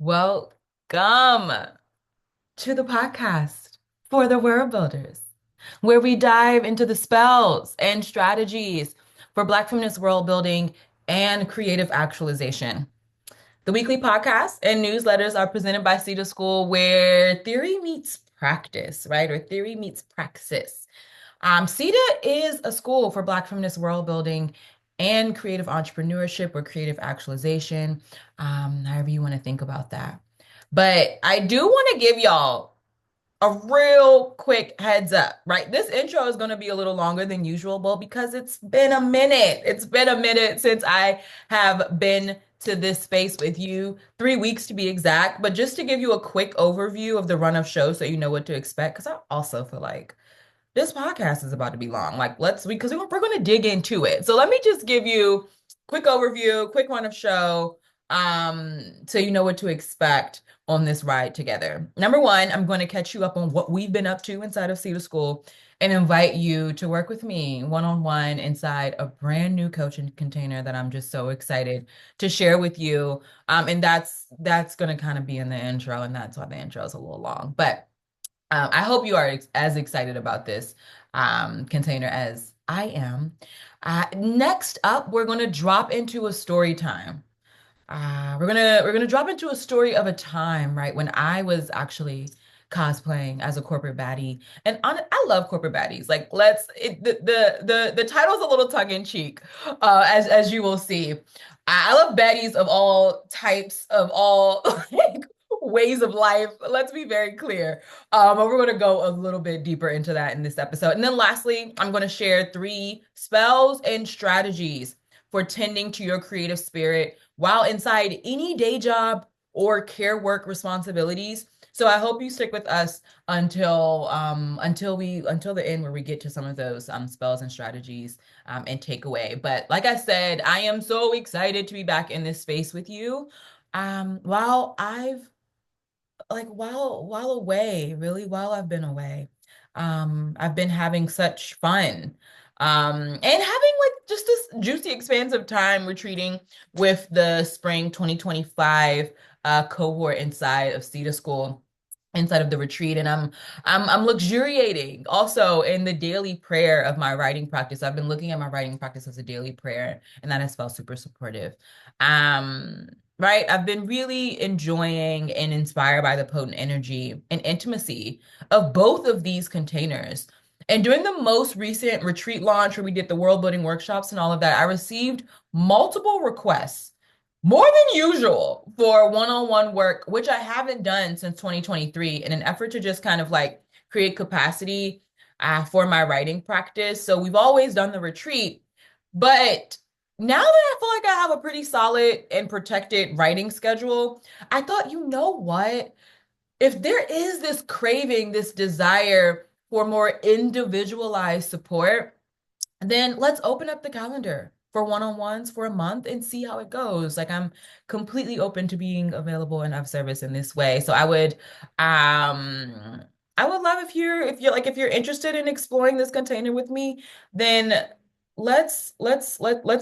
Welcome to the podcast for the Worldbuilders, where we dive into the spells and strategies for Black feminist world building and creative actualization. The weekly podcasts and newsletters are presented by Cedar School, where theory meets practice, right? Or theory meets praxis. CETA is a school for Black feminist world building and creative entrepreneurship or creative actualization, however you want to think about that. But I do want to give y'all a real quick heads up, right? This intro is going to be a little longer than usual, but because it's been a minute. It's been a minute since I have been to this space with you, 3 weeks to be exact. But just to give you a quick overview of the run of shows so you know what to expect, because I also feel like this podcast is about to be long. Like, because we're going to dig into it. So let me just give you quick overview, quick run of show, so you know what to expect on this ride together. Number one, I'm going to catch you up on what we've been up to inside of Cedar School and invite you to work with me one-on-one inside a brand new coaching container that I'm just so excited to share with you. And that's going to kind of be in the intro, and that's why the intro is a little long. But I hope you are as excited about this container as I am. Next up, we're going to drop into a story time. We're gonna drop into a story of a time, right, when I was actually cosplaying as a corporate baddie, and I love corporate baddies. Like, the title's a little tongue in cheek, as you will see. I love baddies of all types, of all like ways of life. Let's be very clear. But we're gonna go a little bit deeper into that in this episode, and then lastly, I'm gonna share 3 spells and strategies for tending to your creative spirit while inside any day job or care work responsibilities. So I hope you stick with us until the end where we get to some of those spells and strategies and takeaway. But like I said, I am so excited to be back in this space with you. While I've like while away, really while I've been away, I've been having such fun. And having like just this juicy expansive time retreating with the spring 2025 cohort inside of Cedar School, inside of the retreat. And I'm luxuriating also in the daily prayer of my writing practice. I've been looking at my writing practice as a daily prayer, and that has felt super supportive. Um, right? I've been really enjoying and inspired by the potent energy and intimacy of both of these containers. And during the most recent retreat launch where we did the world building workshops and all of that, I received multiple requests, more than usual, for one-on-one work, which I haven't done since 2023, in an effort to just kind of like create capacity for my writing practice. So we've always done the retreat, but now that I feel like I have a pretty solid and protected writing schedule, I thought, you know what? If there is this craving, this desire for more individualized support, then let's open up the calendar for one-on-ones for a month and see how it goes. Like, I'm completely open to being available and of service in this way. So I would love if you're interested in exploring this container with me, then let's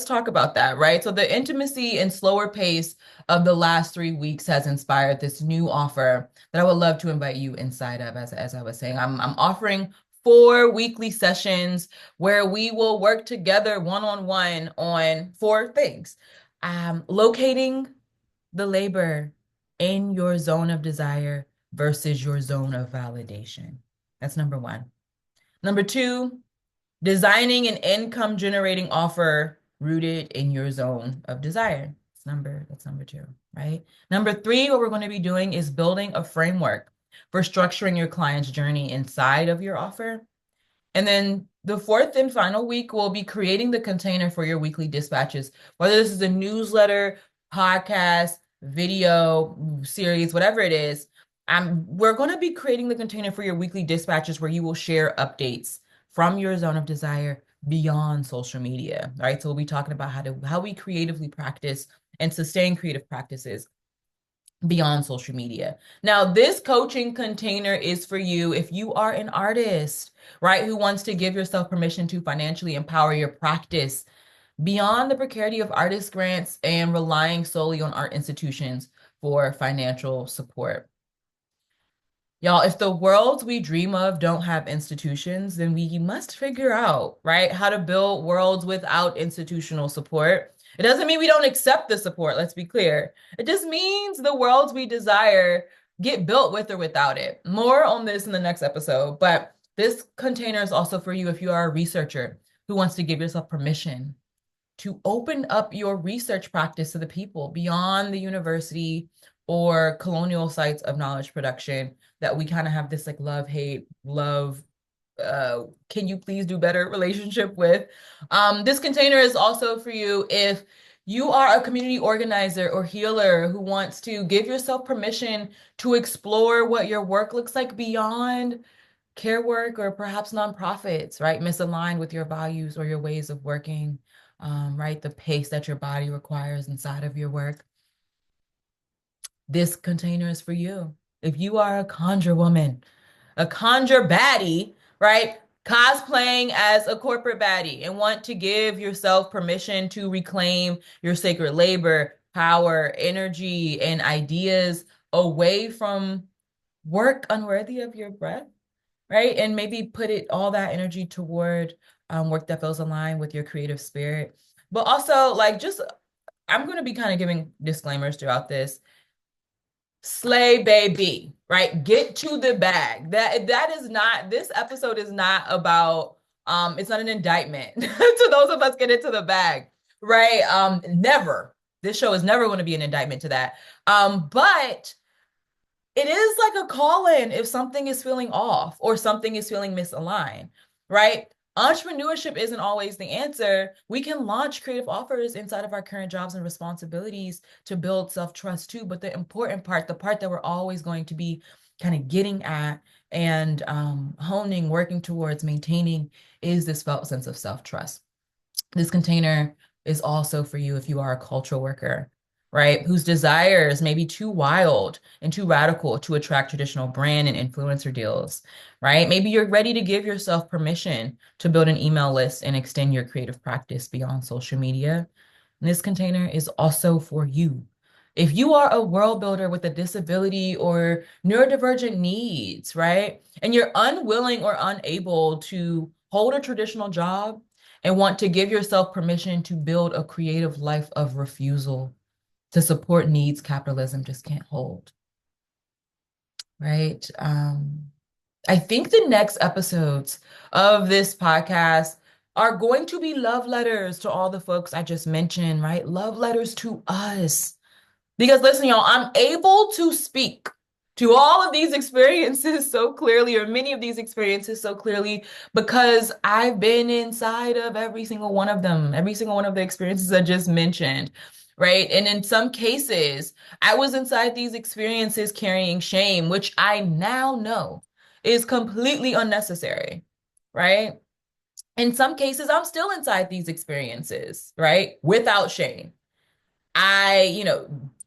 talk about that, right? So the intimacy and slower pace of the last 3 weeks has inspired this new offer that I would love to invite you inside of. As I was saying, I'm offering 4 weekly sessions where we will work together one-on-one on 4 things. Locating the labor in your zone of desire versus your zone of validation. That's number one. Number two, designing an income generating offer rooted in your zone of desire. That's number two, right? Number three, what we're going to be doing is building a framework for structuring your client's journey inside of your offer. And then the fourth and final week will be creating the container for your weekly dispatches, whether this is a newsletter, podcast, video series, whatever it is. We're going to be creating the container for your weekly dispatches where you will share updates from your zone of desire beyond social media, right? So we'll be talking about how we creatively practice and sustain creative practices beyond social media. Now, this coaching container is for you if you are an artist, right, who wants to give yourself permission to financially empower your practice beyond the precarity of artist grants and relying solely on art institutions for financial support. Y'all, if the worlds we dream of don't have institutions, then we must figure out, right, how to build worlds without institutional support. It doesn't mean we don't accept the support, let's be clear. It just means the worlds we desire get built with or without it. More on this in the next episode, but this container is also for you if you are a researcher who wants to give yourself permission to open up your research practice to the people beyond the university or colonial sites of knowledge production that we kind of have this like love, hate, love, can you please do better relationship with. This container is also for you if you are a community organizer or healer who wants to give yourself permission to explore what your work looks like beyond care work or perhaps nonprofits, right? Misaligned with your values or your ways of working, right? The pace that your body requires inside of your work. This container is for you. If you are a conjure woman, a conjure baddie, right? Cosplaying as a corporate baddie and want to give yourself permission to reclaim your sacred labor, power, energy, and ideas away from work unworthy of your breath, right? And maybe put it all that energy toward work that feels aligned with your creative spirit. But also, like, just I'm going to be kind of giving disclaimers throughout this. Slay baby, right? Get to the bag. That is not, this episode is not about it's not an indictment to those of us get into the bag, right? Never. This show is never going to be an indictment to that. But it is like a call-in if something is feeling off or something is feeling misaligned, right? Entrepreneurship isn't always the answer. We can launch creative offers inside of our current jobs and responsibilities to build self-trust too. But the important part, the part that we're always going to be kind of getting at and honing, working towards maintaining is this felt sense of self-trust. This container is also for you if you are a cultural worker, right? Whose desires may be too wild and too radical to attract traditional brand and influencer deals, right? Maybe you're ready to give yourself permission to build an email list and extend your creative practice beyond social media. And this container is also for you. If you are a world builder with a disability or neurodivergent needs, right? And you're unwilling or unable to hold a traditional job and want to give yourself permission to build a creative life of refusal to support needs capitalism just can't hold, right? I think the next episodes of this podcast are going to be love letters to all the folks I just mentioned, right? Love letters to us. Because listen, y'all, I'm able to speak to all of these experiences so clearly, or many of these experiences so clearly, because I've been inside of every single one of them, every single one of the experiences I just mentioned, right? And in some cases, I was inside these experiences carrying shame, which I now know is completely unnecessary, right? In some cases, I'm still inside these experiences, right? Without shame.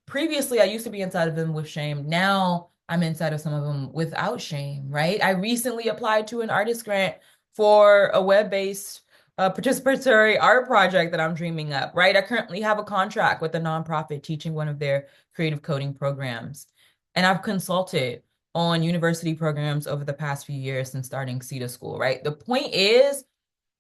Previously I used to be inside of them with shame. Now I'm inside of some of them without shame, right? I recently applied to an artist grant for a web-based participatory art project that I'm dreaming up, right? I currently have a contract with a nonprofit teaching one of their creative coding programs. And I've consulted on university programs over the past few years since starting CETA school, right? The point is,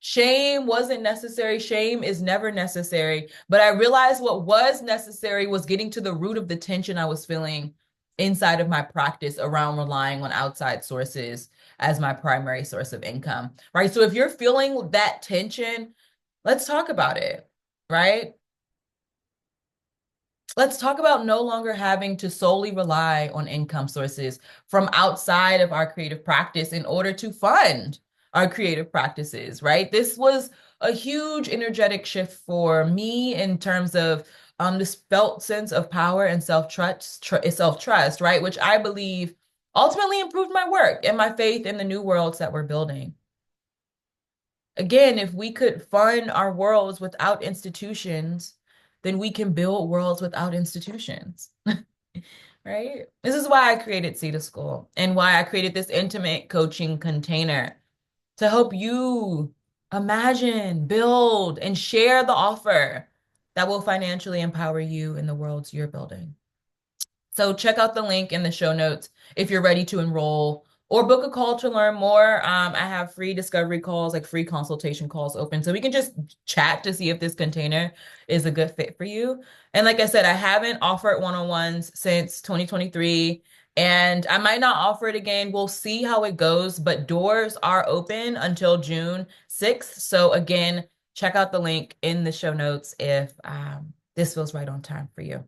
shame wasn't necessary. Shame is never necessary. But I realized what was necessary was getting to the root of the tension I was feeling inside of my practice around relying on outside sources as my primary source of income, right? So if you're feeling that tension, let's talk about it, right? Let's talk about no longer having to solely rely on income sources from outside of our creative practice in order to fund our creative practices, right? This was a huge energetic shift for me in terms of this felt sense of power and self-trust, right? Which I believe ultimately improved my work and my faith in the new worlds that we're building. Again, if we could fund our worlds without institutions, then we can build worlds without institutions. Right? This is why I created CETA School and why I created this intimate coaching container to help you Imagine, build, and share the offer that will financially empower you in the worlds you're building. So check out the link in the show notes if you're ready to enroll or book a call to learn more. I have free discovery calls, like free consultation calls open. So we can just chat to see if this container is a good fit for you. And like I said, I haven't offered one-on-ones since 2023, and I might not offer it again. We'll see how it goes, but doors are open until June 6th. So again, check out the link in the show notes if this feels right on time for you.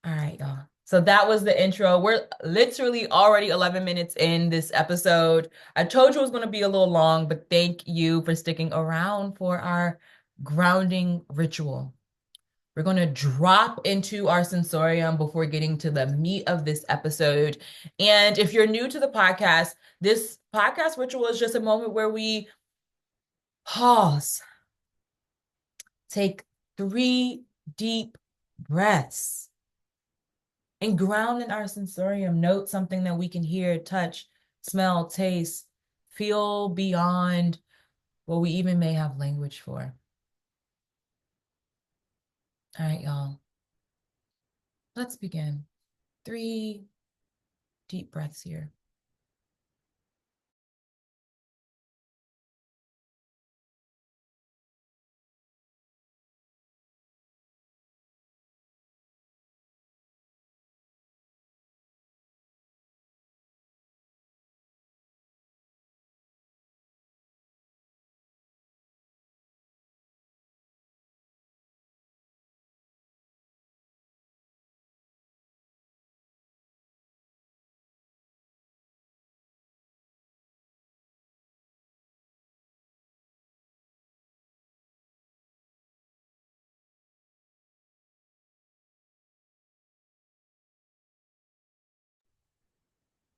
All right, y'all. So that was the intro. We're literally already 11 minutes in this episode. I told you it was going to be a little long, but thank you for sticking around for our grounding ritual. We're going to drop into our sensorium before getting to the meat of this episode. And if you're new to the podcast, this podcast ritual is just a moment where we pause, take 3 deep breaths, and ground in our sensorium. Note something that we can hear, touch, smell, taste, feel beyond what we even may have language for. All right, y'all. Let's begin. 3 deep breaths here.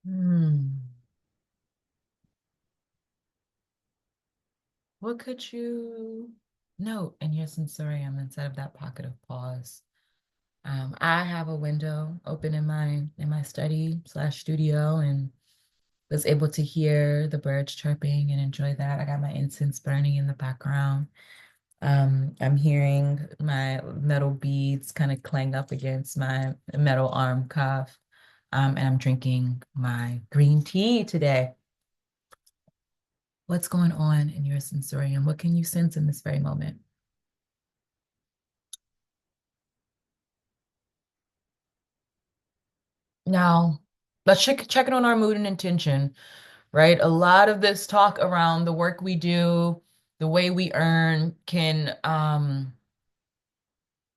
Hmm. What could you note in your sensorium inside of that pocket of pause? I have a window open in my study slash studio, and was able to hear the birds chirping and enjoy that. I got my incense burning in the background. I'm hearing my metal beads kind of clang up against my metal arm cuff. And I'm drinking my green tea today. What's going on in your sensorium? What can you sense in this very moment? Now, let's check in on our mood and intention, right? A lot of this talk around the work we do, the way we earn can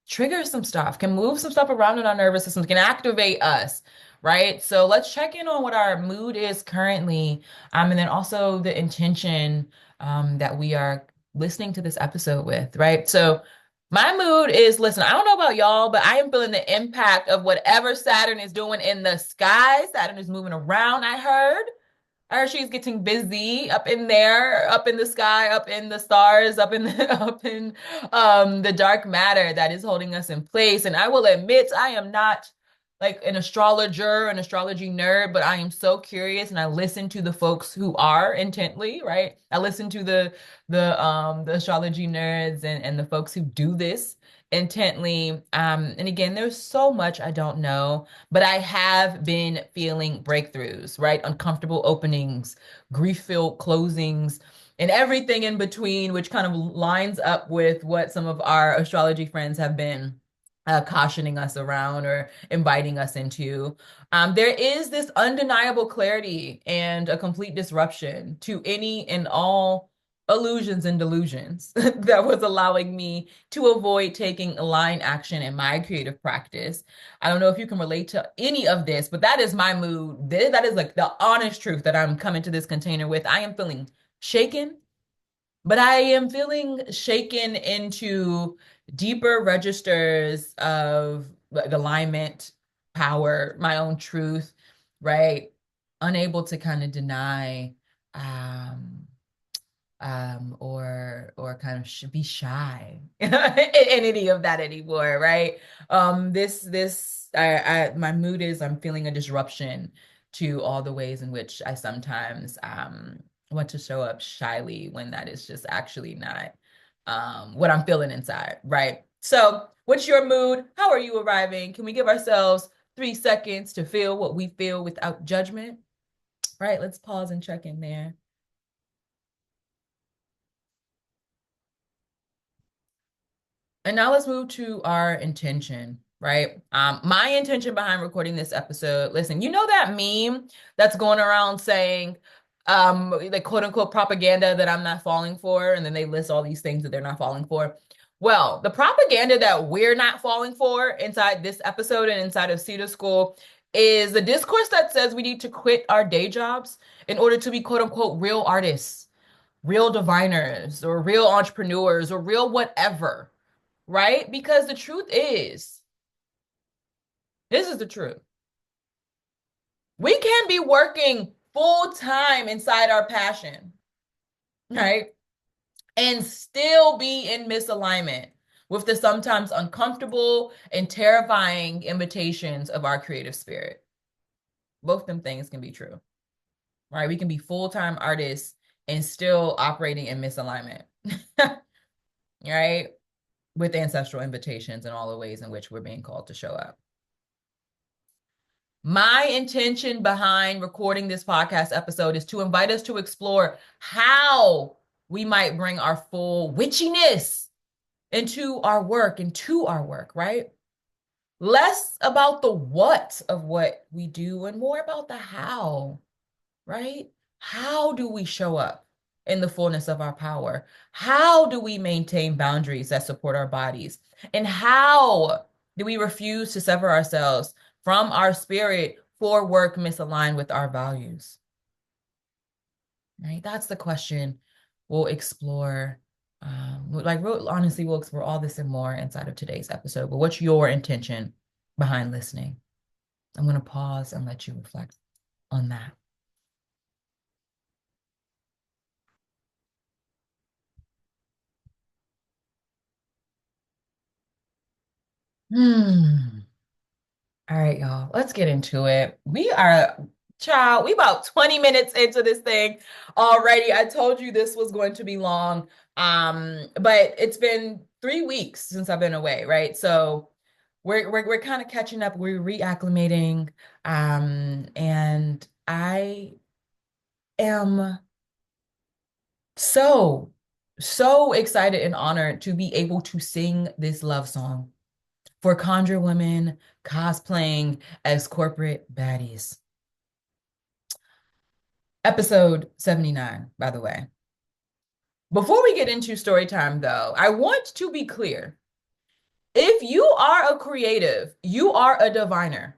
trigger some stuff, can move some stuff around in our nervous systems, can activate us, right? So let's check in on what our mood is currently, and then also the intention that we are listening to this episode with, right? So my mood is, listen, I don't know about y'all, but I am feeling the impact of whatever Saturn is doing in the sky. Saturn is moving around, I heard. Or she's getting busy up in there, up in the sky, up in the stars, up in the up in the dark matter that is holding us in place. And I will admit, I am not like an astrologer, an astrology nerd, but I am so curious and I listen to the folks who are intently, right? I listen to the astrology nerds and the folks who do this intently. And again, there's so much I don't know, but I have been feeling breakthroughs, right? Uncomfortable openings, grief-filled closings, and everything in between, which kind of lines up with what some of our astrology friends have been cautioning us around or inviting us into. There is this undeniable clarity and a complete disruption to any and all illusions and delusions that was allowing me to avoid taking aligned action in my creative practice. I don't know if you can relate to any of this, but that is my mood. That is like the honest truth that I'm coming to this container with. I am feeling shaken, but I am feeling shaken into deeper registers of like alignment, power, my own truth, right? Unable to kind of deny um or kind of should be shy in any of that anymore, right? This my mood is I'm feeling a disruption to all the ways in which I sometimes want to show up shyly when that is just actually not what I'm feeling inside, right? So, what's your mood? How are you arriving? Can we give ourselves 3 seconds to feel what we feel without judgment? Right, let's pause and check in there. And now let's move to our intention, right? My intention behind recording this episode, listen, you know that meme that's going around saying, the quote unquote propaganda that I'm not falling for, and then they list all these things that they're not falling for. Well, the propaganda that we're not falling for inside this episode and inside of Cedar School is the discourse that says we need to quit our day jobs in order to be quote unquote real artists, real diviners, or real entrepreneurs, or real whatever, right? Because the truth is, this is the truth. We can be working full time inside our passion, right? And still be in misalignment with the sometimes uncomfortable and terrifying invitations of our creative spirit. Both them things can be true, right? We can be full-time artists and still operating in misalignment, right? With ancestral invitations and all the ways in which we're being called to show up. My intention behind recording this podcast episode is to invite us to explore how we might bring our full witchy-ness into our work, right? Less about the what of what we do and more about the how, right? How do we show up in the fullness of our power? How do we maintain boundaries that support our bodies? And how do we refuse to sever ourselves from our spirit for work misaligned with our values? Right? That's the question we'll explore. Honestly, we'll explore all this and more inside of today's episode. But what's your intention behind listening? I'm going to pause and let you reflect on that. All right, y'all, let's get into it. We about 20 minutes into this thing already. I told you this was going to be long. But it's been 3 weeks since I've been away, right? So we're kind of catching up, we're reacclimating. And I am so, so excited and honored to be able to sing this love song for Conjure women cosplaying as corporate baddies. Episode 79, by the way. Before we get into story time, though, I want to be clear. If you are a creative, you are a diviner.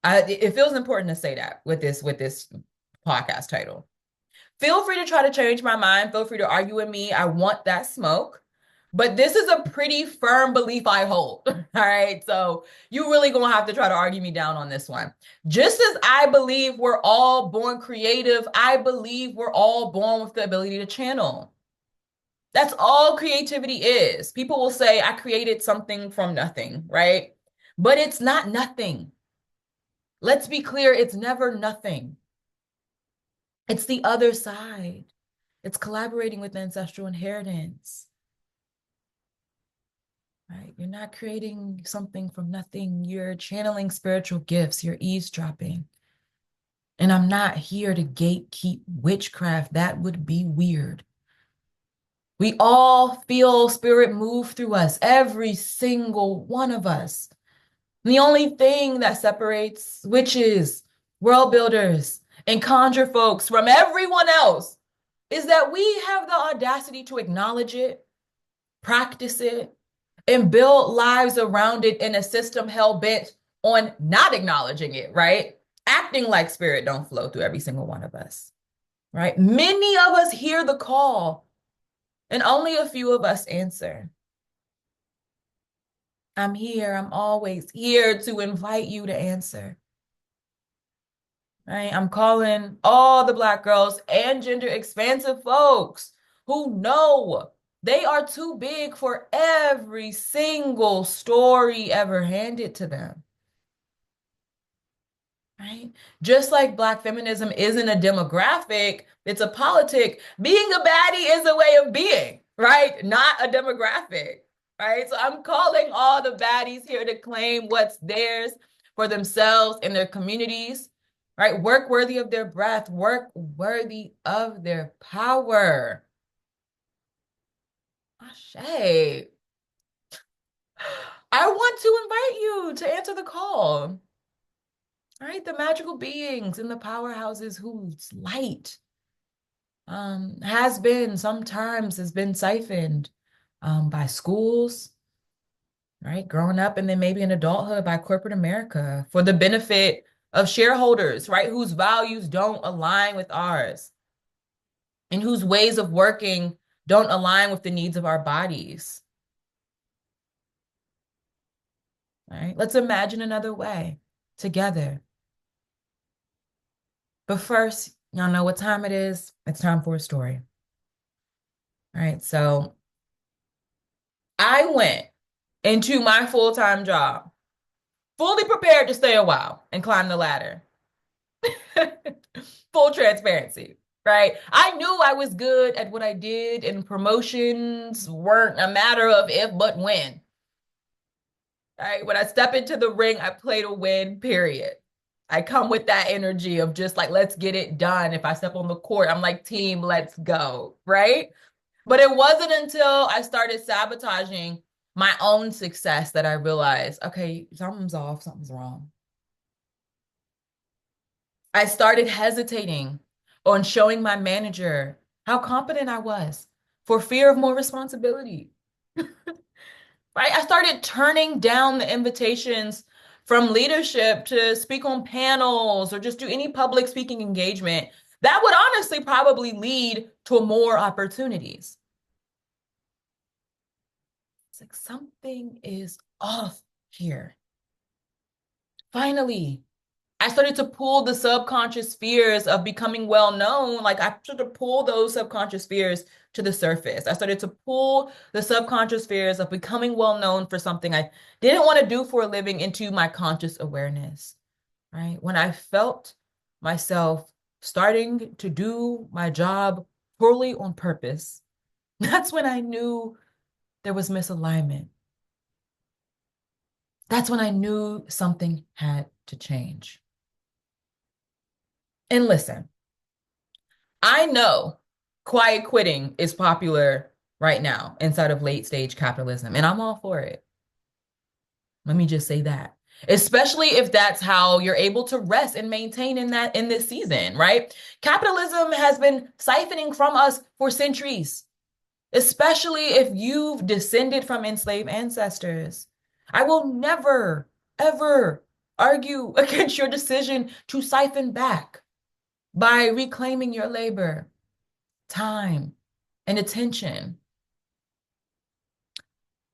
It feels important to say that with this podcast title. Feel free to try to change my mind. Feel free to argue with me. I want that smoke. But this is a pretty firm belief I hold. All right. So you really gonna have to try to argue me down on this one. Just as I believe we're all born creative, I believe we're all born with the ability to channel. That's all creativity is. People will say, I created something from nothing, right? But it's not nothing. Let's be clear, it's never nothing. It's the other side. It's collaborating with ancestral inheritance. Right? You're not creating something from nothing. You're channeling spiritual gifts. You're eavesdropping. And I'm not here to gatekeep witchcraft. That would be weird. We all feel spirit move through us, every single one of us. The only thing that separates witches, world builders, and conjure folks from everyone else is that we have the audacity to acknowledge it, practice it, and build lives around it in a system hell-bent on not acknowledging it, right? Acting like spirit don't flow through every single one of us, right? Many of us hear the call, and only a few of us answer. I'm here. I'm always here to invite you to answer. Right? I'm calling all the Black girls and gender expansive folks who know they are too big for every single story ever handed to them. right? Just like Black feminism isn't a demographic, it's a politic. Being a baddie is a way of being, right? Not a demographic, right? So I'm calling all the baddies here to claim what's theirs for themselves and their communities, right? Work worthy of their breath, work worthy of their power. Ashay. I want to invite you to answer the call. Right? The magical beings in the powerhouses whose light has been sometimes has been siphoned by schools, right? Growing up and then maybe in adulthood by corporate America for the benefit of shareholders, right? Whose values don't align with ours and whose ways of working don't align with the needs of our bodies, right? Let's imagine another way together. But first, y'all know what time it is. It's time for a story. All right, so I went into my full-time job, fully prepared to stay a while and climb the ladder. Full transparency, right? I knew I was good at what I did, and promotions weren't a matter of if, but when. Right? When I step into the ring, I play to win, period. I come with that energy of just like, let's get it done. If I step on the court, I'm like, team, let's go, right? But it wasn't until I started sabotaging my own success that I realized, okay, something's off, something's wrong. I started hesitating on showing my manager how competent I was for fear of more responsibility. Right? I started turning down the invitations from leadership to speak on panels or just do any public speaking engagement. That would honestly probably lead to more opportunities. It's like something is off here. Finally, I started to pull the subconscious fears of becoming well known. Like I started to pull those subconscious fears to the surface. I started to pull the subconscious fears of becoming well known for something I didn't want to do for a living into my conscious awareness, right? When I felt myself starting to do my job poorly on purpose, that's when I knew there was misalignment. That's when I knew something had to change. And listen, I know quiet quitting is popular right now inside of late stage capitalism, and I'm all for it. Let me just say that. Especially if that's how you're able to rest and maintain in this season, right? Capitalism has been siphoning from us for centuries, especially if you've descended from enslaved ancestors. I will never, ever argue against your decision to siphon back by reclaiming your labor, time, and attention.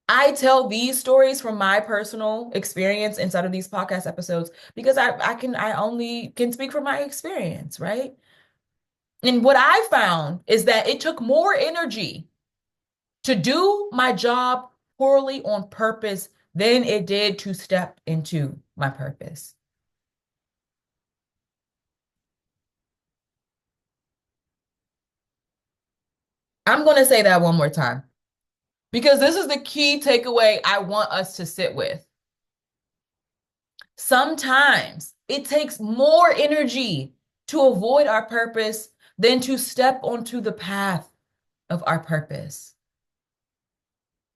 I tell these stories from my personal experience inside of these podcast episodes because I only can speak from my experience, right? And what I found is that it took more energy to do my job poorly on purpose than it did to step into my purpose. I'm going to say that one more time because this is the key takeaway I want us to sit with. Sometimes it takes more energy to avoid our purpose than to step onto the path of our purpose.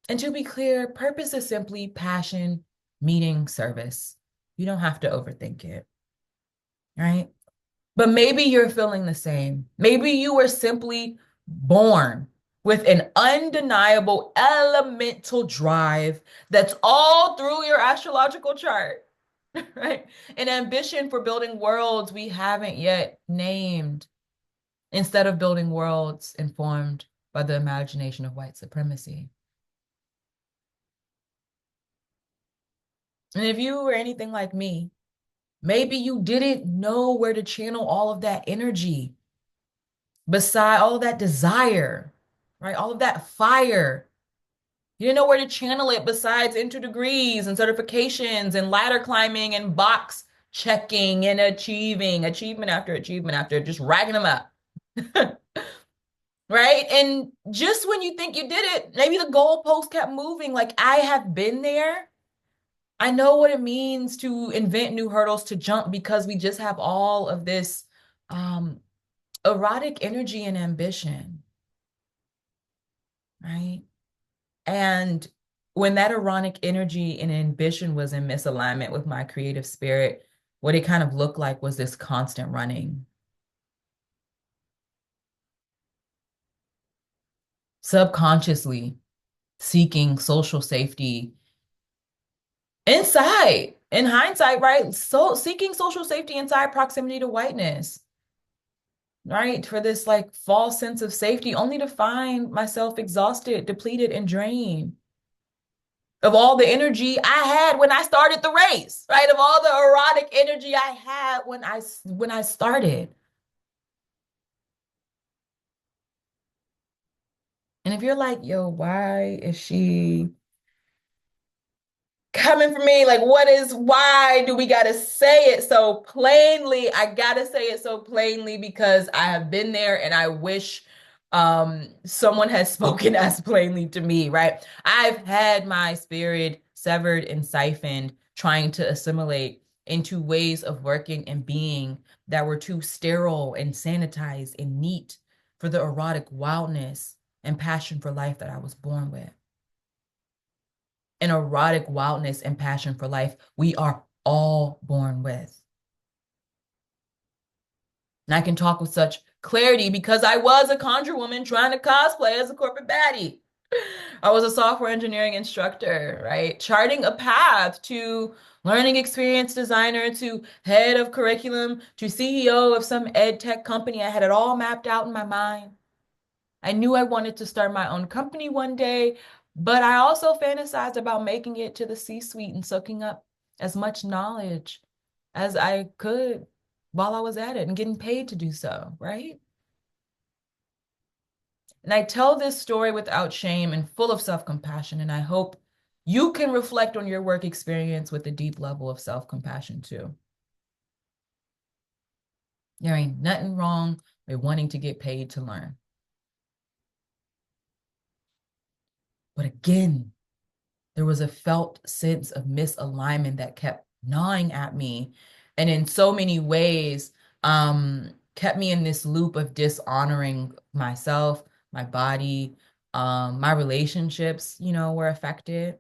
And to be clear, purpose is simply passion meeting service. You don't have to overthink it, right? But maybe you're feeling the same. Maybe you were simply born with an undeniable elemental drive that's all through your astrological chart, right? An ambition for building worlds we haven't yet named instead of building worlds informed by the imagination of white supremacy. And if you were anything like me, maybe you didn't know where to channel all of that energy, beside all of that desire, right? All of that fire. You didn't know where to channel it besides interdegrees and certifications and ladder climbing and box checking and achieving, achievement after achievement after just racking them up. Right? And just when you think you did it, maybe the goalpost kept moving. Like I have been there. I know what it means to invent new hurdles to jump because we just have all of this um, erotic energy and ambition, right? And when that erotic energy and ambition was in misalignment with my creative spirit, what it kind of looked like was this constant running, subconsciously seeking social safety inside, in hindsight, right? So seeking social safety inside proximity to whiteness, right? For this like false sense of safety, only to find myself exhausted, depleted, and drained of all the energy I had when I started the race, right? Of all the erotic energy I had when I started. And if you're like, yo, why is she coming for me? Like, why do we gotta say it so plainly? I gotta say it so plainly because I have been there and I wish someone has spoken as plainly to me, right? I've had my spirit severed and siphoned, trying to assimilate into ways of working and being that were too sterile and sanitized and neat for the erotic wildness and passion for life that I was born with. An erotic wildness and passion for life we are all born with. And I can talk with such clarity because I was a conjure woman trying to cosplay as a corporate baddie. I was a software engineering instructor, right? Charting a path to learning experience designer, to head of curriculum, to CEO of some ed tech company. I had it all mapped out in my mind. I knew I wanted to start my own company one day, but I also fantasized about making it to the C-suite and soaking up as much knowledge as I could while I was at it and getting paid to do so, right? And I tell this story without shame and full of self-compassion, and I hope you can reflect on your work experience with a deep level of self-compassion too. There ain't nothing wrong with wanting to get paid to learn. But again, there was a felt sense of misalignment that kept gnawing at me and in so many ways kept me in this loop of dishonoring myself, my body, my relationships, were affected.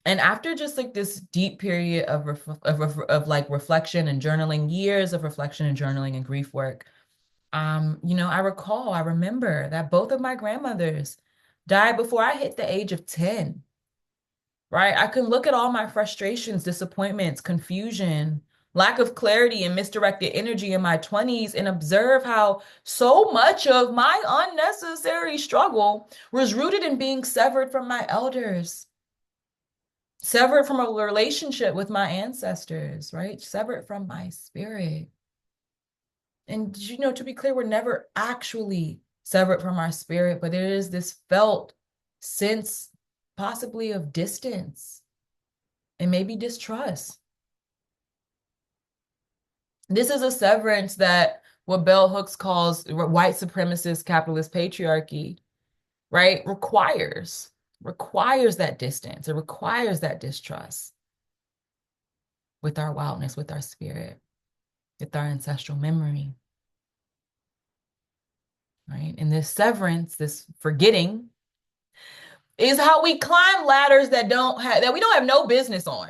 And after just like this deep period of like reflection and journaling, years of reflection and journaling and grief work, I remember that both of my grandmothers died before I hit the age of 10, right? I can look at all my frustrations, disappointments, confusion, lack of clarity, and misdirected energy in my 20s and observe how so much of my unnecessary struggle was rooted in being severed from my elders, severed from a relationship with my ancestors, right? Severed from my spirit. And to be clear, we're never actually severed from our spirit, but there is this felt sense, possibly of distance and maybe distrust. This is a severance that what Bell Hooks calls white supremacist capitalist patriarchy, right? Requires that distance. It requires that distrust with our wildness, with our spirit, with our ancestral memory. Right? And this severance, this forgetting, is how we climb ladders that we don't have no business on,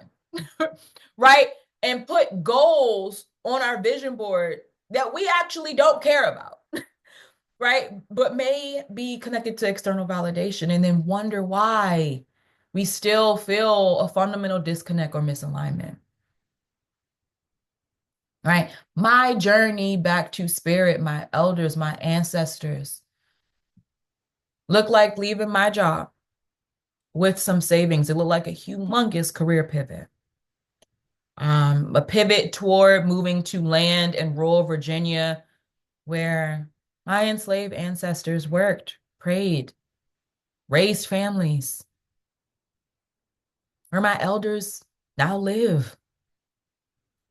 right? And put goals on our vision board that we actually don't care about, right? But may be connected to external validation, and then wonder why we still feel a fundamental disconnect or misalignment. Right? My journey back to spirit, my elders, my ancestors, look like leaving my job with some savings. It looked like a humongous career pivot. A pivot toward moving to land in rural Virginia, where my enslaved ancestors worked, prayed, raised families, where my elders now live,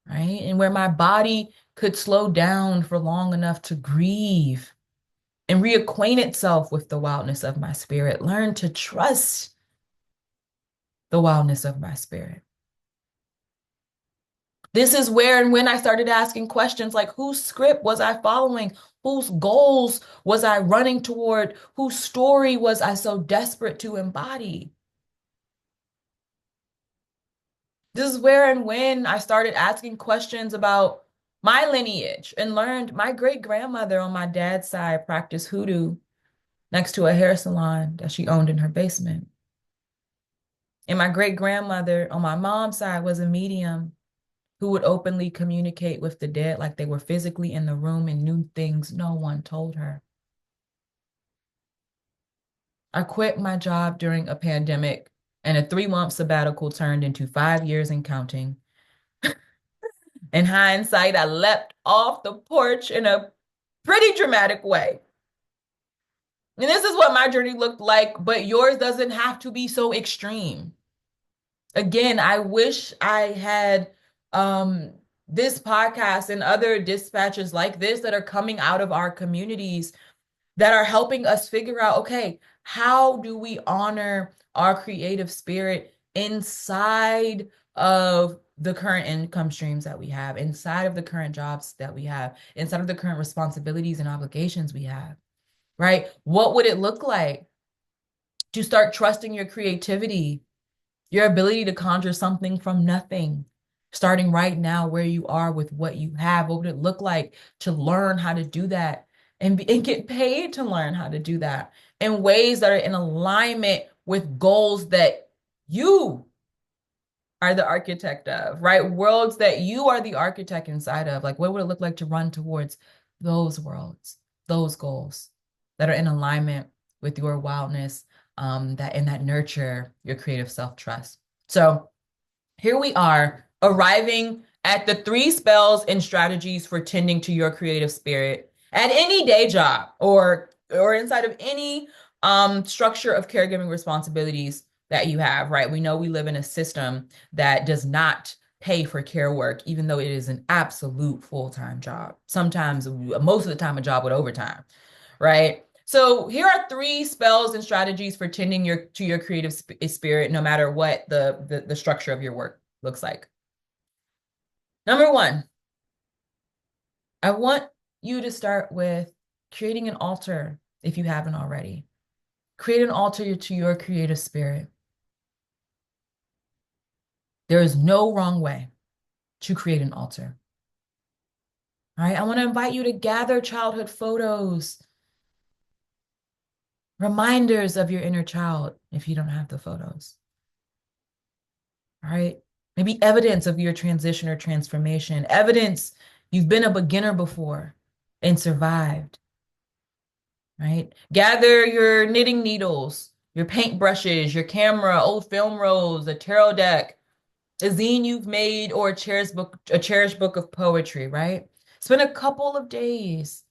right? And where my body could slow down for long enough to grieve and reacquaint itself with the wildness of my spirit, learn to trust the wildness of my spirit. This is where and when I started asking questions like whose script was I following? Whose goals was I running toward? Whose story was I so desperate to embody? This is where and when I started asking questions about my lineage and learned my great grandmother on my dad's side practiced hoodoo next to a hair salon that she owned in her basement. And my great grandmother on my mom's side was a medium who would openly communicate with the dead like they were physically in the room and knew things no one told her. I quit my job during a pandemic, and a 3-month sabbatical turned into 5 years and counting. In hindsight, I leapt off the porch in a pretty dramatic way. And this is what my journey looked like, but yours doesn't have to be so extreme. Again, I wish I had this podcast and other dispatches like this that are coming out of our communities that are helping us figure out, okay, how do we honor our creative spirit inside of the current income streams that we have, inside of the current jobs that we have, inside of the current responsibilities and obligations we have, right? What would it look like to start trusting your creativity, your ability to conjure something from nothing, starting right now where you are with what you have? What would it look like to learn how to do that and get paid to learn how to do that in ways that are in alignment with goals that you are the architect of, right? Worlds that you are the architect inside of. Like, what would it look like to run towards those worlds, those goals that are in alignment with your wildness, that nurture your creative self-trust? So here we are arriving at the 3 spells and strategies for tending to your creative spirit at any day job or inside of any structure of caregiving responsibilities that you have, right? We know we live in a system that does not pay for care work, even though it is an absolute full-time job. Sometimes, most of the time, a job with overtime, right? So here are 3 spells and strategies for tending to your creative spirit, no matter what the structure of your work looks like. Number 1, I want you to start with creating an altar if you haven't already. Create an altar to your creative spirit. There is no wrong way to create an altar. All right, I want to invite you to gather childhood photos, reminders of your inner child if you don't have the photos. All right, maybe evidence of your transition or transformation, evidence you've been a beginner before and survived. Right? Gather your knitting needles, your paint brushes, your camera, old film rolls, a tarot deck, a zine you've made, or a cherished book of poetry, right? Spend a couple of days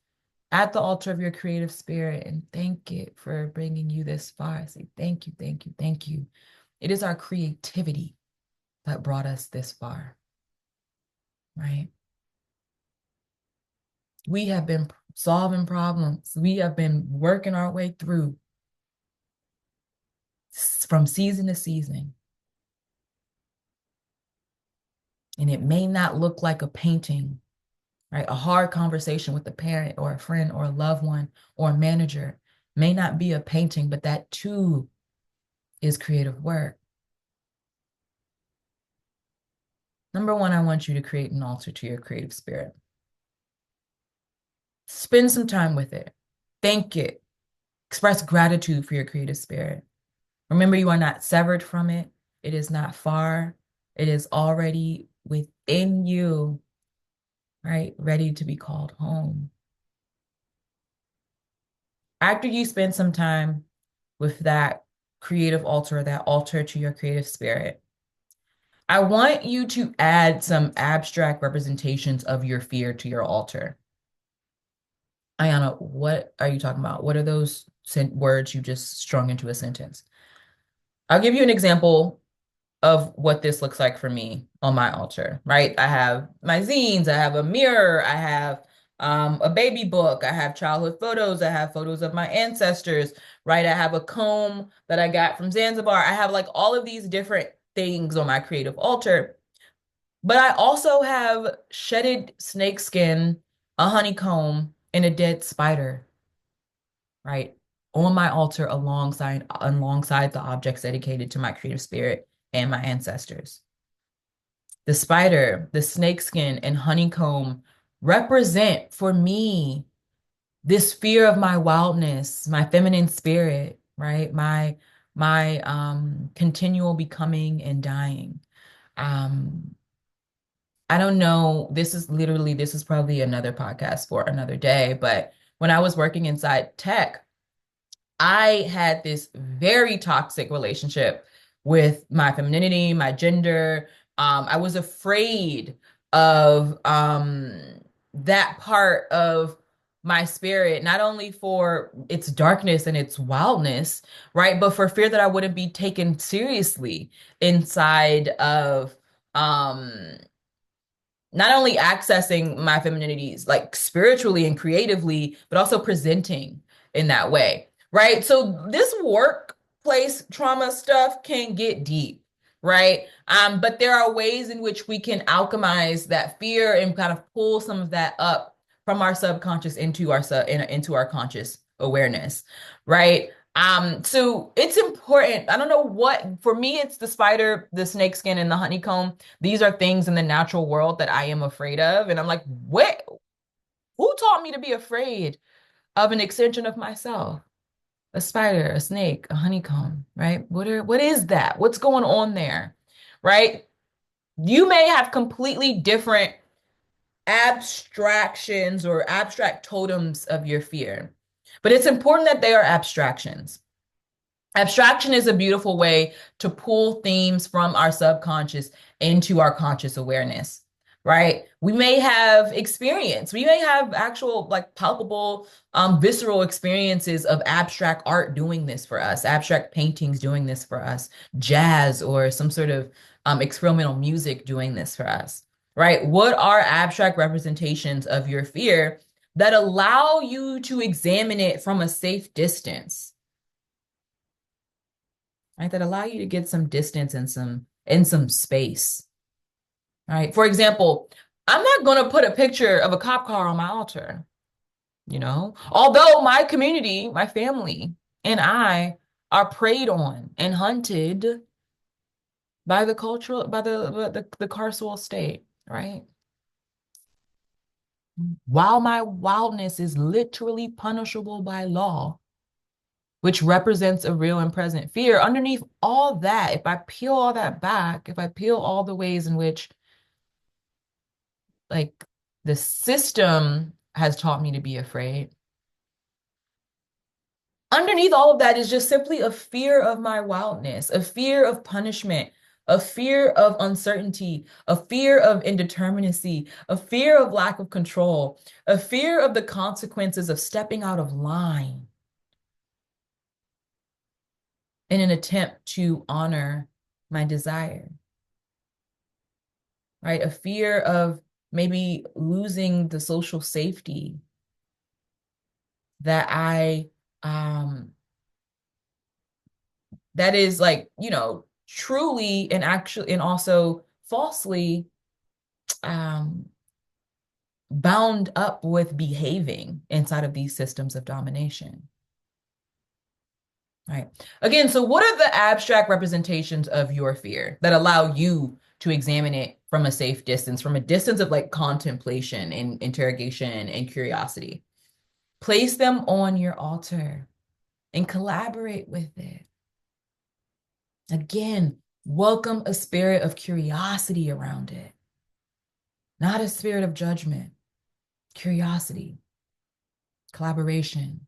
at the altar of your creative spirit and thank it for bringing you this far. Say thank you, thank you, thank you. It is our creativity that brought us this far, right? We have been solving problems. We have been working our way through from season to season. And it may not look like a painting, right? A hard conversation with a parent or a friend or a loved one or a manager may not be a painting, but that too is creative work. Number 1, I want you to create an altar to your creative spirit. Spend some time with it. Thank it. Express gratitude for your creative spirit. Remember, you are not severed from it. It is not far. It is already within you, right? Ready to be called home. After you spend some time with that creative altar, that altar to your creative spirit, I want you to add some abstract representations of your fear to your altar. Ayana, what are you talking about? What are those words you just strung into a sentence? I'll give you an example of what this looks like for me on my altar, right? I have my zines, I have a mirror, I have a baby book, I have childhood photos, I have photos of my ancestors, right? I have a comb that I got from Zanzibar. I have like all of these different things on my creative altar. But I also have shedded snake skin, a honeycomb, and a dead spider, right? On my altar alongside the objects dedicated to my creative spirit and my ancestors. The spider, the snakeskin, and honeycomb represent for me this fear of my wildness, my feminine spirit, right? My continual becoming and dying. Um, I don't know. This is probably another podcast for another day, but when I was working inside tech, I had this very toxic relationship with my femininity, my gender. I was afraid of that part of my spirit, not only for its darkness and its wildness, right, but for fear that I wouldn't be taken seriously inside of um not only accessing my femininities like spiritually and creatively, but also presenting in that way, right? So this workplace trauma stuff can get deep, right? But there are ways in which we can alchemize that fear and kind of pull some of that up from our subconscious into our conscious awareness, right? So it's important. I don't know what, for me, it's the spider, the snake skin, and the honeycomb. These are things in the natural world that I am afraid of. And I'm like, what? Who taught me to be afraid of an extension of myself? A spider, a snake, a honeycomb, right? What is that? What's going on there? Right? You may have completely different abstractions or abstract totems of your fear, but it's important that they are abstractions. Abstraction is a beautiful way to pull themes from our subconscious into our conscious awareness, right? We may have experience, we may have actual, like palpable, visceral experiences of abstract art doing this for us, abstract paintings doing this for us, jazz or some sort of experimental music doing this for us, right? What are abstract representations of your fear that allow you to examine it from a safe distance? Right? That allow you to get some distance and some space. Right? For example, I'm not going to put a picture of a cop car on my altar, you know? Although my community, my family, and I are preyed on and hunted by the carceral state, right? While my wildness is literally punishable by law, which represents a real and present fear. Underneath all that, if I peel all that back, if I peel all the ways in which like the system has taught me to be afraid, underneath all of that is just simply a fear of my wildness, a fear of punishment, a fear of uncertainty, a fear of indeterminacy, a fear of lack of control, a fear of the consequences of stepping out of line in an attempt to honor my desire, right? A fear of maybe losing the social safety that um, that is like, truly and actually, and also falsely, um, bound up with behaving inside of these systems of domination. Right. Again, so what are the abstract representations of your fear that allow you to examine it from a safe distance, from a distance of like contemplation and interrogation and curiosity? Place them on your altar and collaborate with it. Again, welcome a spirit of curiosity around it, not a spirit of judgment. Curiosity, collaboration.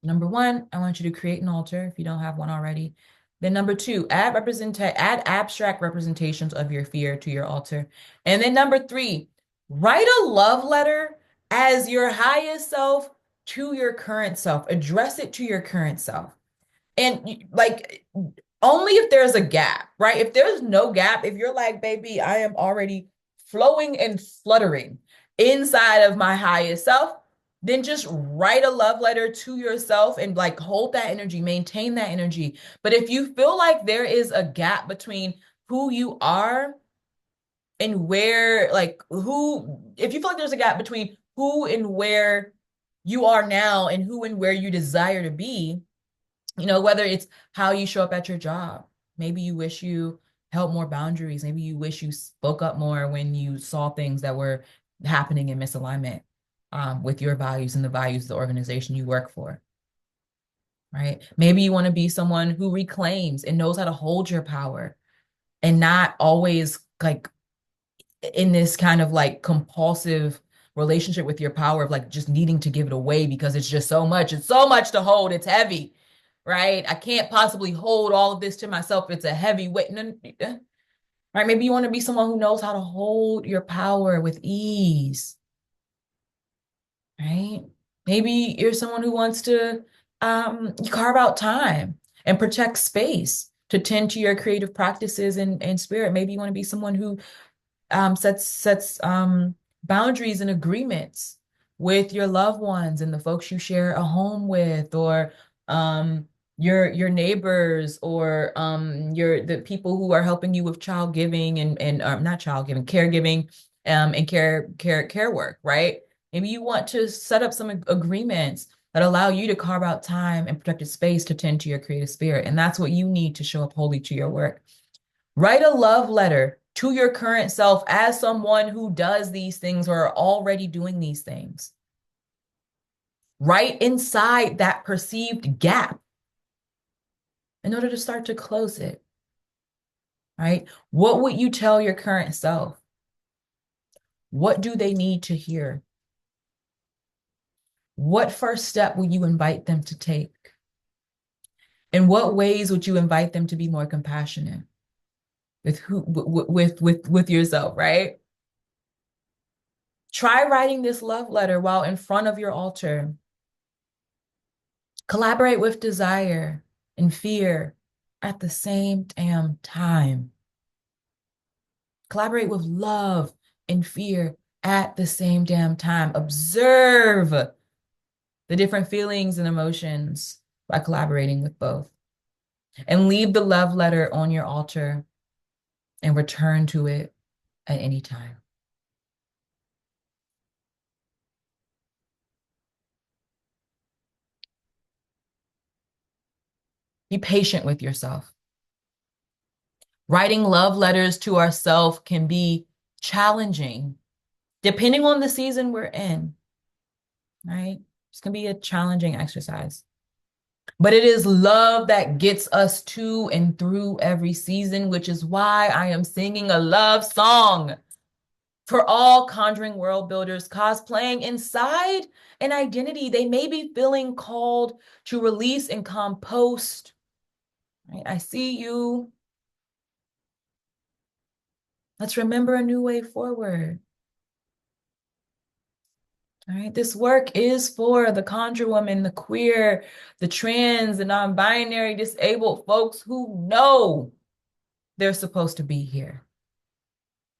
Number one, I want you to create an altar if you don't have one already. Then number two, add abstract representations of your fear to your altar. And then number three, write a love letter as your highest self to your current self. Address it to your current self. And like only if there's a gap, right? If there's no gap, if you're like, baby, I am already flowing and fluttering inside of my highest self, then just write a love letter to yourself and like hold that energy, maintain that energy. But if you feel like there is a gap between who you are and where, like, who, if you feel like there's a gap between who and where you are now and who and where you desire to be, whether it's how you show up at your job. Maybe you wish you held more boundaries. Maybe you wish you spoke up more when you saw things that were happening in misalignment with your values and the values of the organization you work for, right? Maybe you want to be someone who reclaims and knows how to hold your power and not always like in this kind of like compulsive relationship with your power of like just needing to give it away because it's just so much. It's so much to hold. It's heavy, right? I can't possibly hold all of this to myself. It's a heavy weight. Right? Maybe you want to be someone who knows how to hold your power with ease, right? Maybe you're someone who wants to carve out time and protect space to tend to your creative practices and spirit. Maybe you want to be someone who sets boundaries and agreements with your loved ones and the folks you share a home with, or your neighbors, or the people who are helping you with child giving and not child giving, caregiving, and care work, right? Maybe you want to set up some agreements that allow you to carve out time and protected space to tend to your creative spirit. And that's what you need to show up wholly to your work. Write a love letter to your current self as someone who does these things or are already doing these things. Right inside that perceived gap in order to start to close it, right? What would you tell your current self? What do they need to hear? What first step would you invite them to take? In what ways would you invite them to be more compassionate with yourself, right? Try writing this love letter while in front of your altar. Collaborate with desire and fear at the same damn time. Collaborate with love and fear at the same damn time. Observe the different feelings and emotions by collaborating with both. And leave the love letter on your altar and return to it at any time. Be patient with yourself. Writing love letters to ourselves can be challenging, depending on the season we're in, right? It's going to be a challenging exercise. But it is love that gets us to and through every season, which is why I am singing a love song for all conjuring world builders cosplaying inside an identity they may be feeling called to release and compost. Right? I see you. Let's remember a new way forward. All right, this work is for the conjure woman, the queer, the trans, the non-binary, disabled folks who know they're supposed to be here.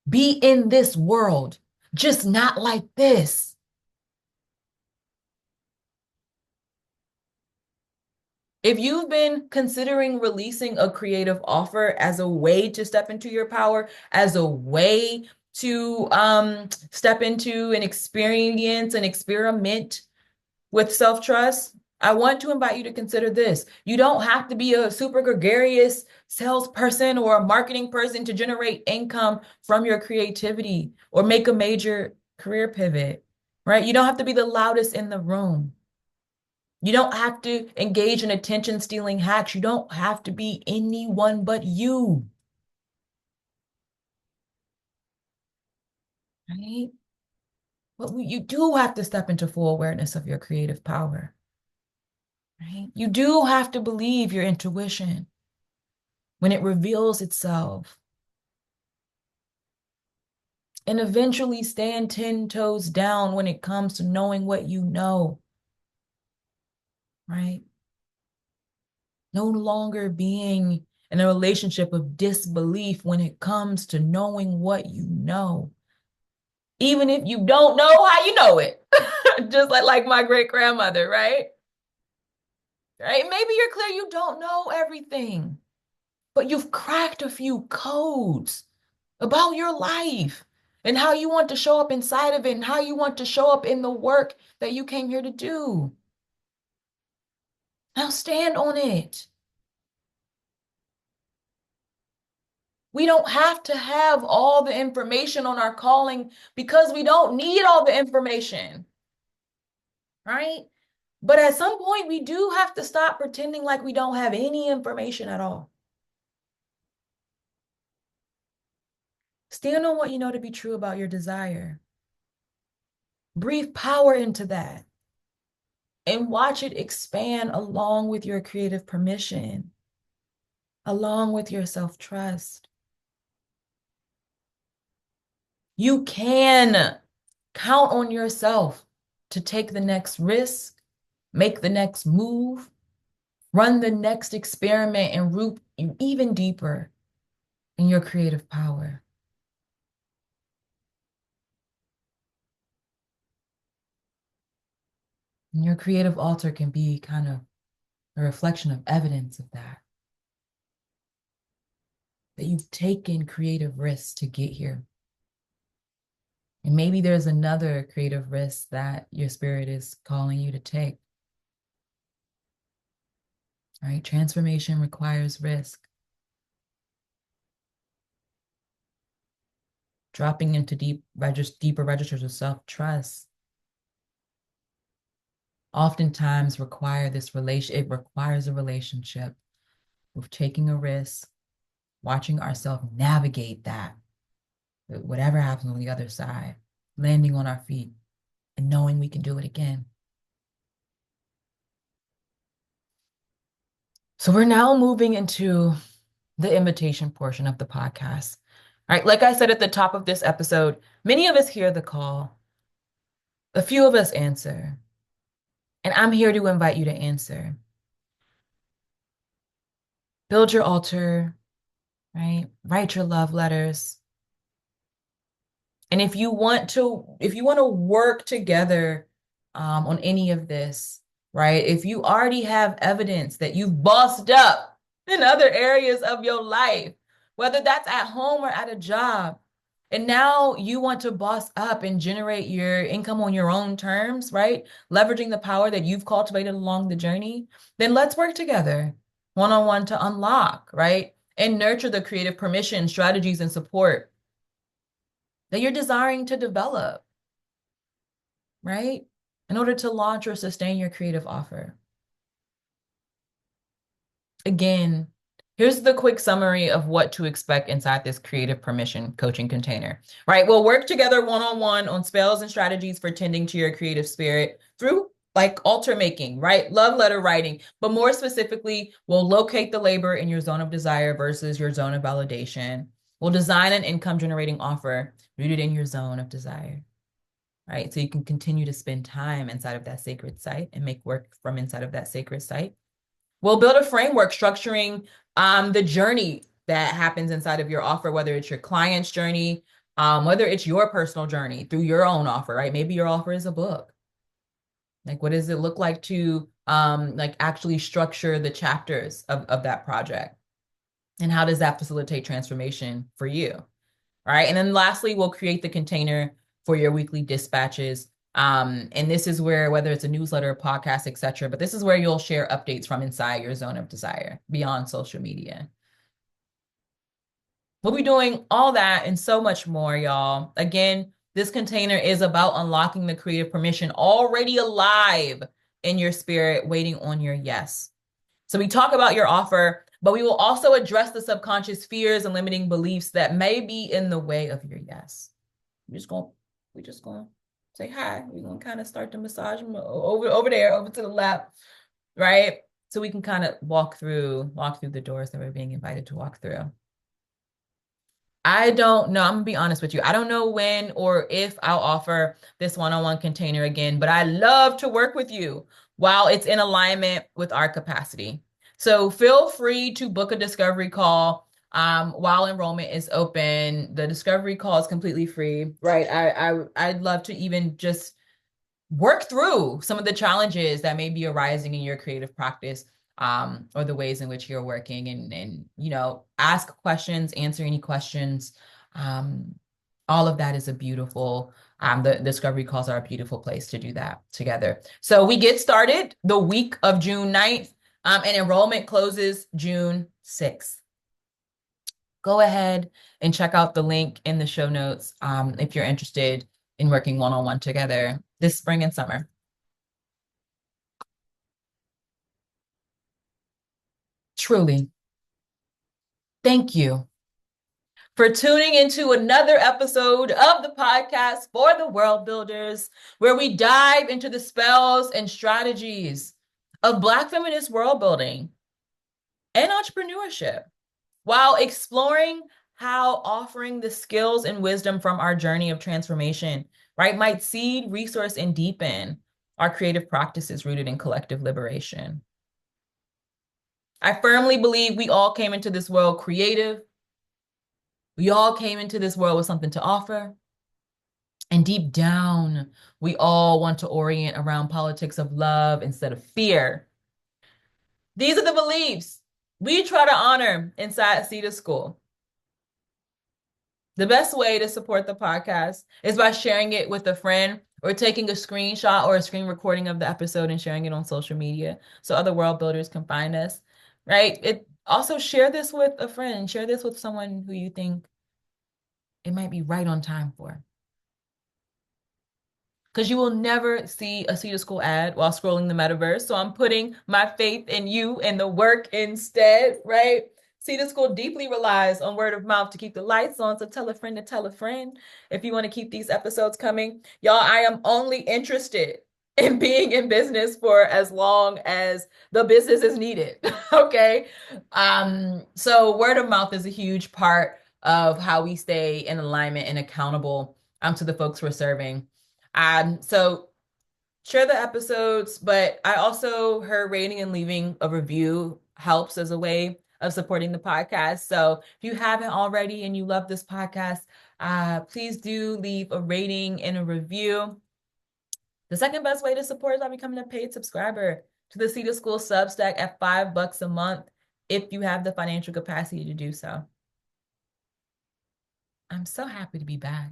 Be in this world, just not like this. If you've been considering releasing a creative offer as a way to step into your power, as a way to step into an experience and experiment with self-trust, I want to invite you to consider this. You don't have to be a super gregarious salesperson or a marketing person to generate income from your creativity or make a major career pivot, right? You don't have to be the loudest in the room. You don't have to engage in attention-stealing hacks. You don't have to be anyone but you, right? But you do have to step into full awareness of your creative power, right? You do have to believe your intuition when it reveals itself, and eventually stand 10 toes down when it comes to knowing what you know, right? No longer being in a relationship of disbelief when it comes to knowing what you know. Even if you don't know how you know it. Just like my great grandmother, right? Right? Maybe you're clear you don't know everything, but you've cracked a few codes about your life and how you want to show up inside of it and how you want to show up in the work that you came here to do. Now stand on it. We don't have to have all the information on our calling because we don't need all the information, right? But at some point, we do have to stop pretending like we don't have any information at all. Stand on what you know to be true about your desire. Breathe power into that and watch it expand along with your creative permission, along with your self-trust. You can count on yourself to take the next risk, make the next move, run the next experiment, and root you even deeper in your creative power. And your creative altar can be kind of a reflection of evidence of that you've taken creative risks to get here. And maybe there's another creative risk that your spirit is calling you to take. Right? Transformation requires risk. Dropping into deeper registers of self-trust oftentimes require this it requires a relationship with taking a risk, watching ourselves navigate that, whatever happens on the other side, landing on our feet and knowing we can do it again. So we're now moving into the invitation portion of the podcast. All right, like I said at the top of this episode, many of us hear the call. A few of us answer. And I'm here to invite you to answer. Build your altar, right? Write your love letters. And if you want to work together on any of this, right? If you already have evidence that you've bossed up in other areas of your life, whether that's at home or at a job, and now you want to boss up and generate your income on your own terms, right? Leveraging the power that you've cultivated along the journey, then let's work together one-on-one to unlock, right? And nurture the creative permission, strategies, and support that you're desiring to develop, right? In order to launch or sustain your creative offer. Again, here's the quick summary of what to expect inside this creative permission coaching container, right? We'll work together one-on-one on spells and strategies for tending to your creative spirit through like altar making, right? Love letter writing, but more specifically, we'll locate the labor in your zone of desire versus your zone of validation. We'll design an income generating offer rooted in your zone of desire, right? So you can continue to spend time inside of that sacred site and make work from inside of that sacred site. We'll build a framework structuring the journey that happens inside of your offer, whether it's your client's journey, whether it's your personal journey through your own offer, right? Maybe your offer is a book. Like, what does it look like to like actually structure the chapters of that project? And how does that facilitate transformation for you? All right. And then lastly, we'll create the container for your weekly dispatches. And this is where, whether it's a newsletter, podcast, etc., but this is where you'll share updates from inside your zone of desire beyond social media. We'll be doing all that and so much more, y'all. Again, this container is about unlocking the creative permission already alive in your spirit, waiting on your yes. So we talk about your offer, but we will also address the subconscious fears and limiting beliefs that may be in the way of your yes. We're just gonna say hi. We're gonna kind of start the massage over there, over to the left, right? So we can kind of walk through the doors that we're being invited to walk through. I don't know. I'm gonna be honest with you. I don't know when or if I'll offer this one-on-one container again, but I love to work with you while it's in alignment with our capacity. So feel free to book a discovery call while enrollment is open. The discovery call is completely free, right? I'd love to even just work through some of the challenges that may be arising in your creative practice, or the ways in which you're working, and ask questions, answer any questions. Um, all of that is a beautiful, the discovery calls are a beautiful place to do that together. So we get started the week of June 9th, and enrollment closes June 6th. Go ahead and check out the link in the show notes, if you're interested in working one-on-one together this spring and summer. Truly, thank you for tuning into another episode of the podcast for the World Builders, where we dive into the spells and strategies of Black feminist world building and entrepreneurship, while exploring how offering the skills and wisdom from our journey of transformation, right, might seed, resource, and deepen our creative practices rooted in collective liberation. I firmly believe we all came into this world creative. We all came into this world with something to offer. And deep down, we all want to orient around politics of love instead of fear. These are the beliefs we try to honor inside Cedar School. The best way to support the podcast is by sharing it with a friend or taking a screenshot or a screen recording of the episode and sharing it on social media so other world builders can find us, right? It also share this with a friend, share this with someone who you think it might be right on time for. Because you will never see a Cedar School ad while scrolling the metaverse. So I'm putting my faith in you and the work instead, right? Cedar School deeply relies on word of mouth to keep the lights on. So tell a friend to tell a friend if you want to keep these episodes coming. Y'all, I am only interested in being in business for as long as the business is needed. Okay. So word of mouth is a huge part of how we stay in alignment and accountable to the folks we're serving. So share the episodes, but I also heard rating and leaving a review helps as a way of supporting the podcast. So if you haven't already and you love this podcast, please do leave a rating and a review. The second best way to support is by becoming a paid subscriber to the Cedar School Substack at $5 a month if you have the financial capacity to do so. I'm so happy to be back.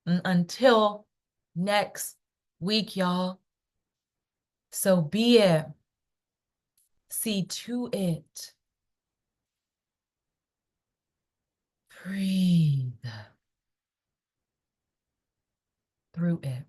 Until next week, y'all. So be it. See to it. Breathe through it.